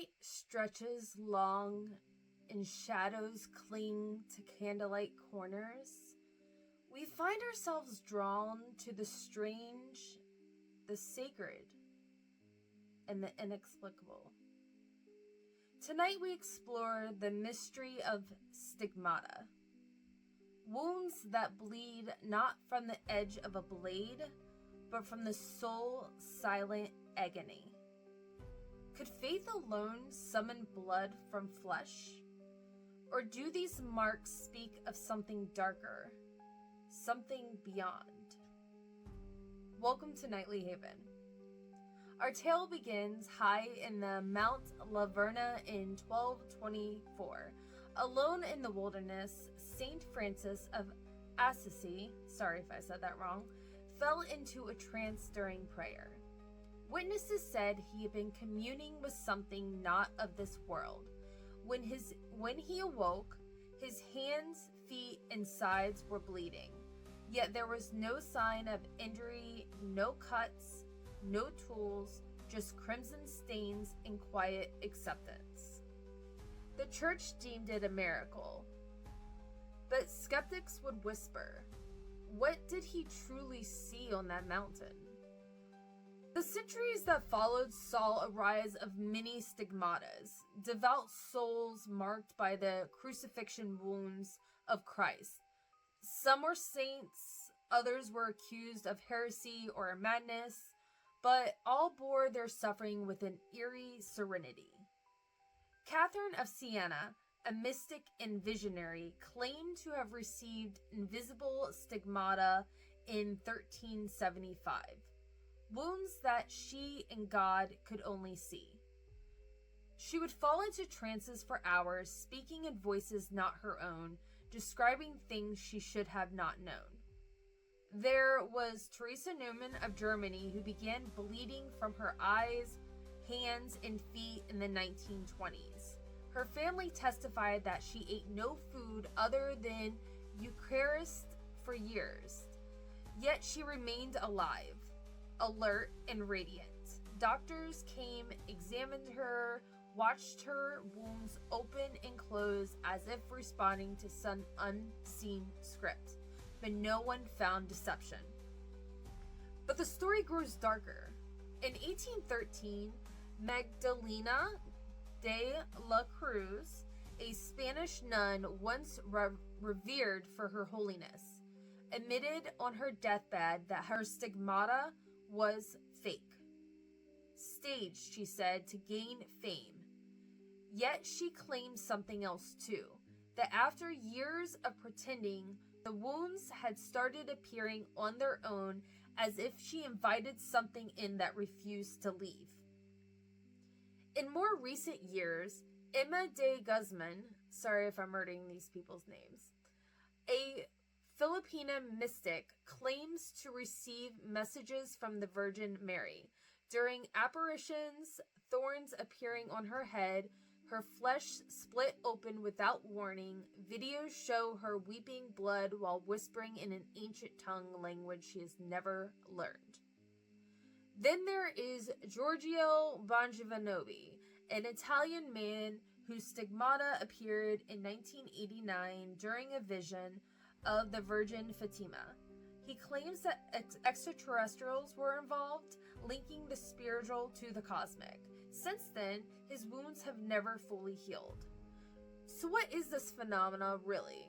night stretches long and shadows cling to candlelight corners, we find ourselves drawn to the strange, the sacred, and the inexplicable. Tonight we explore the mystery of stigmata, wounds that bleed not from the edge of a blade, but from the soul-silent agony. Could faith alone summon blood from flesh? Or do these marks speak of something darker, something beyond? Welcome to NightlyHaven. Our tale begins high in the Mount Laverna in 1224. Alone in the wilderness, Saint Francis of Assisi, sorry if I said that wrong, fell into a trance during prayer. Witnesses said he had been communing with something not of this world. When he awoke, his hands, feet, and sides were bleeding. Yet there was no sign of injury, no cuts, no tools, just crimson stains and quiet acceptance. The church deemed it a miracle. But skeptics would whisper, what did he truly see on that mountain? The centuries that followed saw a rise of many stigmatas, devout souls marked by the crucifixion wounds of Christ. Some were saints, others were accused of heresy or madness, but all bore their suffering with an eerie serenity. Catherine of Siena, a mystic and visionary, claimed to have received invisible stigmata in 1375. Wounds that she and God could only see. She would fall into trances for hours, speaking in voices not her own, describing things she should have not known. There was Teresa Neumann of Germany, who began bleeding from her eyes, hands, and feet in the 1920s. Her family testified that she ate no food other than Eucharist for years, yet she remained alive, alert, and radiant. Doctors came, examined her, watched her wounds open and close as if responding to some unseen script, but no one found deception. But the story grows darker. In 1813, Magdalena de la Cruz, a Spanish nun once revered for her holiness, admitted on her deathbed that her stigmata was fake. Staged, she said, to gain fame. Yet she claimed something else too, that after years of pretending, the wounds had started appearing on their own as if she invited something in that refused to leave. In more recent years, Emma de Guzman, sorry if I'm murdering these people's names, a Filipina mystic, claims to receive messages from the Virgin Mary. During apparitions, thorns appearing on her head, her flesh split open without warning. Videos show her weeping blood while whispering in an ancient tongue language she has never learned. Then there is Giorgio Bongiovanni, an Italian man whose stigmata appeared in 1989 during a vision of the Virgin Fatima. He claims that extraterrestrials were involved, linking the spiritual to the cosmic. Since then, his wounds have never fully healed. So what is this phenomena really?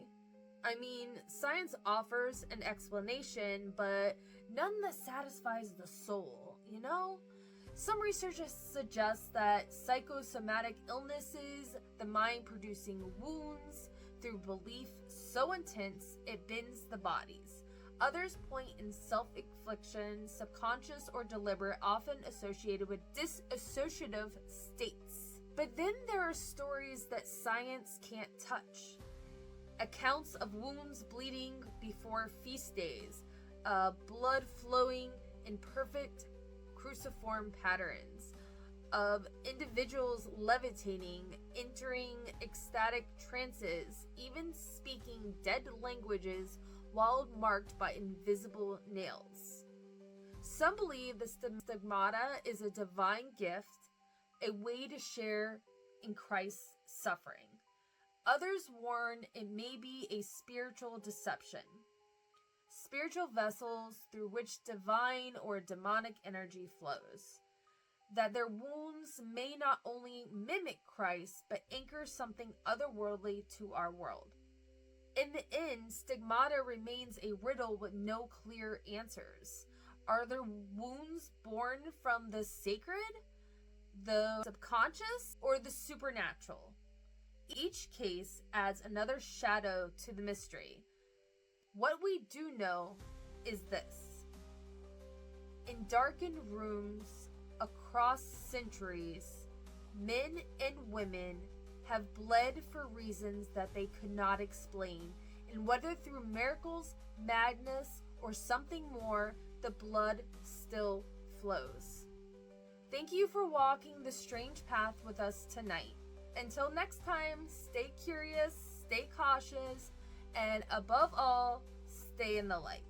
I mean, science offers an explanation, but none that satisfies the soul, you know? Some researchers suggest that psychosomatic illnesses, the mind producing wounds through belief so intense it bends the bodies. Others point in self-infliction, subconscious or deliberate, often associated with dissociative states. But then there are stories that science can't touch. Accounts of wounds bleeding before feast days, blood flowing in perfect cruciform patterns, of individuals levitating, entering ecstatic trances, even speaking dead languages while marked by invisible nails. Some believe the stigmata is a divine gift, a way to share in Christ's suffering. Others warn it may be a spiritual deception, spiritual vessels through which divine or demonic energy flows, that their wounds may not only mimic Christ, but anchor something otherworldly to our world. In the end, stigmata remains a riddle with no clear answers. Are their wounds born from the sacred, the subconscious, or the supernatural? Each case adds another shadow to the mystery. What we do know is this: in darkened rooms across centuries, men and women have bled for reasons that they could not explain, and whether through miracles, madness, or something more, the blood still flows. Thank you for walking the strange path with us tonight. Until next time, stay curious, stay cautious, and above all, stay in the light.